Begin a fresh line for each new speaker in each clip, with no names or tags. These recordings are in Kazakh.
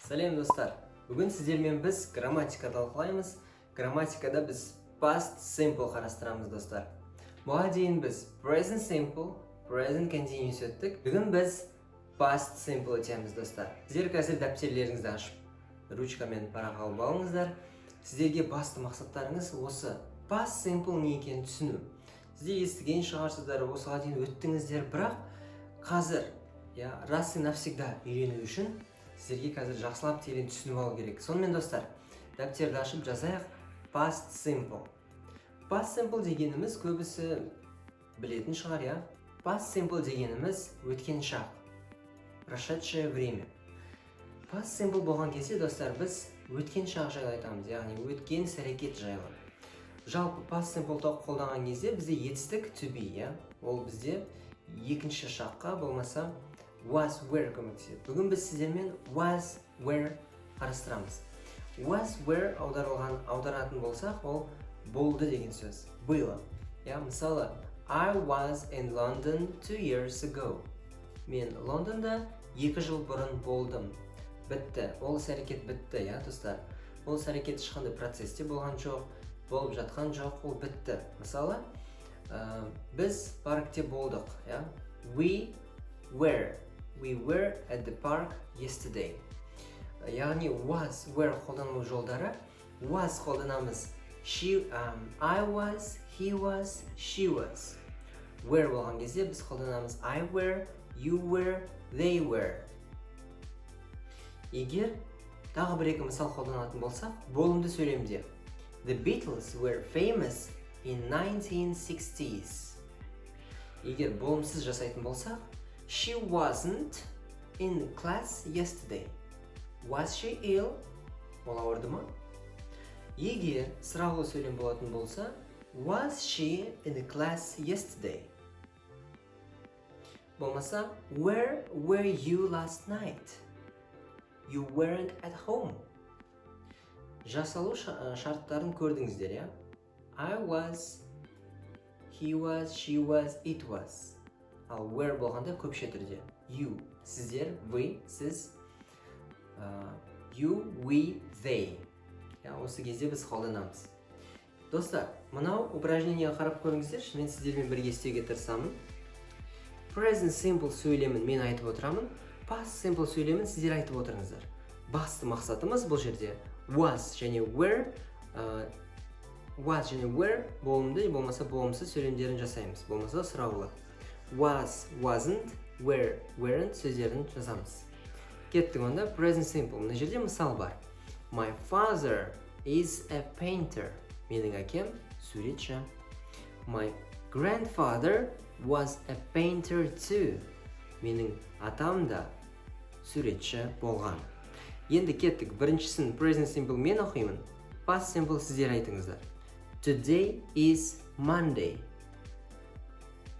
Сәлем достар. Бүгін сіздермен біз грамматика талқылаймыз. Грамматикада біз past simple қарастырамыз достар. Бұған дейін біз present simple, present continuous өттік. Бүгін біз past simple өтеміз достар. Сіздер қазір дәптерлеріңізді ашып, ручкамен парақ алып алыңыздар. Сіздерге басты мақсаттарыңыз осы past simple не екенін түсіну. Сіздер естіген шығарсыздар, осыған дейін өттіңіздер, бірақ қазір раз и навсегда үйрену үшін сіздерге қазір жақсылап терең түсініп алу керек. Сонымен достар, дәптерді ашып жазайық past simple. Past simple дегеніміз көбісі білетін шығар, Past simple дегеніміз өткен шақ, прошедшее время. Past simple болған кезде достар, біз өткен шақ жайлы айтамыз, яғни өткен іс-әрекет жайлы. Жалпы past simple қолданған кезде бізде етістік to be, ол бізде екінші шаққа болмаса was, were көмектеседі. Бүгін біз сіздермен was, were қарастырамыз. Was, were аударатын болсақ, ол болды деген сөз. Было. Мысалы, I was in London 2 years ago. Мен Лондонда 2 жыл бұрын болдым. Бітті. Ол іс-әрекет бітті, достар. Ол іс-әрекет ешқандай процесте болған жоқ, болып жатқан жоқ, ол бітті. Мысалы, біз паркте болдық, We were at the park yesterday. Яғни was, were қолдану жолдары. Was қолданамыз. I was, he was, she was. Were болған кезде біз қолданамыз I were, you were, they were. Егер тағы бір-екі мысал қолданатын болсақ, болымды сөйлемде. The Beatles were famous in 1960s. Егер болымсыз жасайтын болсақ, She wasn't in class yesterday. Was she ill? Ол ауырды ма? Егер сұрақлы сөйлем болатын болса, Was she in the class yesterday? Болмаса, Where were you last night? You weren't at home. Жасалу шарттарын көрдіңіздер, I was, he was, she was, it was. Ал were болғанда көпше түрде. You, сіздер, we, сіз, you, we, they. Осы кезде біз қолданамыз. Достар, мынау упражнениеге қарап көріңіздер, мен сіздермен бірге істеуге тырысамын. Present simple сөйлемін мен айтып отырамын, past simple сөйлемін сіздер айтып отырыңыздар. Басты мақсатымыз бұл жерде was және were болымды, болмаса болымсыз сөйлемдерін жасаймыз, болмаса сұраулы. Was, wasn't, were, weren't сөздерін жазамыз. Кеттік онда present simple. Мына жерде мысал бар. My father is a painter. Менің әкем суретші. My grandfather was a painter too. Менің атам да суретші болған. Енді кеттік. Біріншісін present simple мен оқимын. Past simple сіздер айтыңыздар. Today is Monday.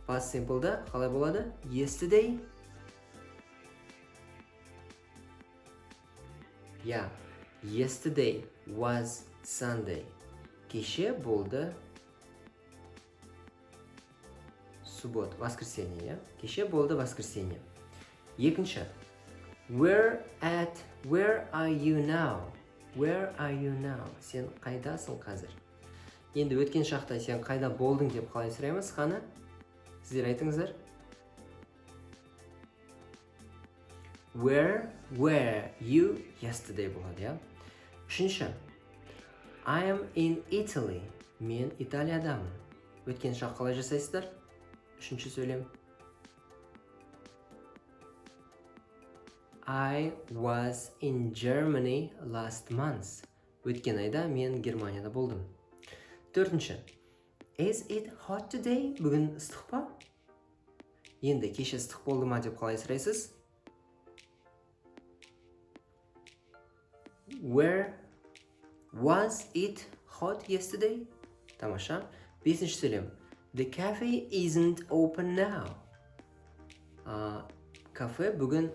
Past simple'да қалай болады? Yesterday. Yesterday was Sunday. Кеше болды суббот, воскресенье, Кеше болды воскресенье. Екінші. Where are you now? Where are you now? Сен қайдасың қазір? Енді өткен шақта сен қайда болдың деп қалай сұраймыз, қаны? Сіздер айтыңыздар. Where were you yesterday болады, Үшінші. I am in Italy. Мен Италиядамын. Өткен шақ қалай жасайсыздар? Үшінші сөйлем. I was in Germany last month. Өткен айда мен Германияда болдым. Төртінші. Is it hot today? Бүгін ыстық па? Енді кеше ыстық болды ма деп қалай сұрайсыз? Where was it hot yesterday? Тамаша. Бесінші сөйлем. The cafe isn't open now. Кафе бүгін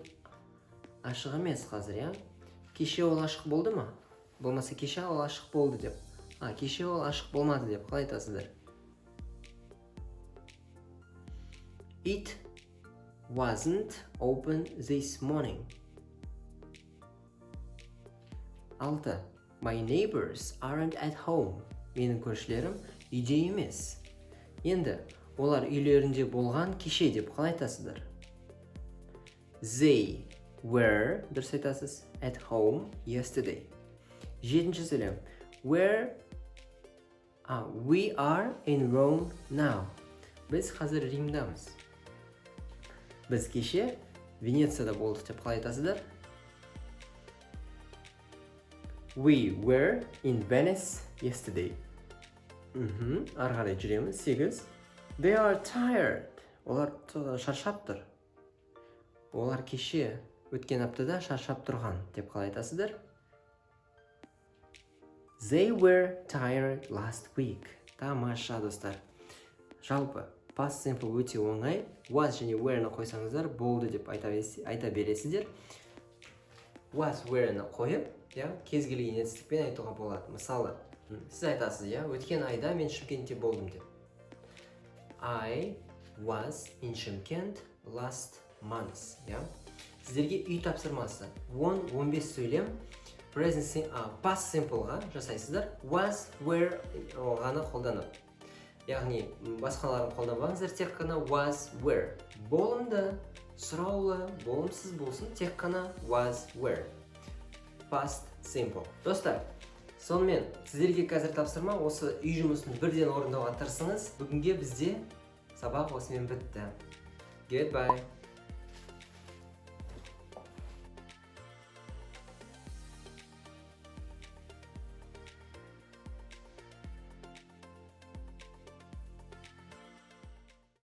ашық емес қазір, Кеше ол ашық болды ма? Болмаса кеше ол ашық болды деп. Кеше ол ашық болмады деп қалай айтасыздар? It wasn't open this morning. 6. My neighbors aren't at home. Менің көршілерім үйде емес. Енді, олар үйлерінде болған кеше деп қалай айтасыздар? They were, дұрыс айтасыз, at home yesterday. 7-ші сөйлем. We are in Rome now. Біз қазір Римдамыз. Біз кеше Венецияда болдық деп қалай айтасыздар? We were in Venice yesterday. Ары қарай жүреміз. 8. They are tired. Олар шаршап тұр. Олар кеше өткен аптада шаршап тұрған деп қалай айтасыздар? They were tired last week. Тамаша, достар. Жалпы, past simple өте оңай. Was және were-ны қойсаңыздар, болды деп айта бересіздер. Was, were-ны қойып, кез келген етістікпен айтуға болады. Мысалы, сіз айтасыз, өткен айда мен Шымкентте болдым деп. I was in Шымкент last month. Сіздерге үй тапсырмасы. 10-15 сөйлем past simple-ға жасайсыздар. Was, were ғана қолданып. Яғни, басқаларын қолданбаңыздар, тек қана was, were. Болымды, сұраулы, болымсыз болсын, тек қана was, were. Past simple. Достар, сонымен сіздерге қазір тапсырма, осы үй жұмысын бірден орындауға тырысыңыз. Бүгінге бізде сабақ осымен бітті. Goodbye.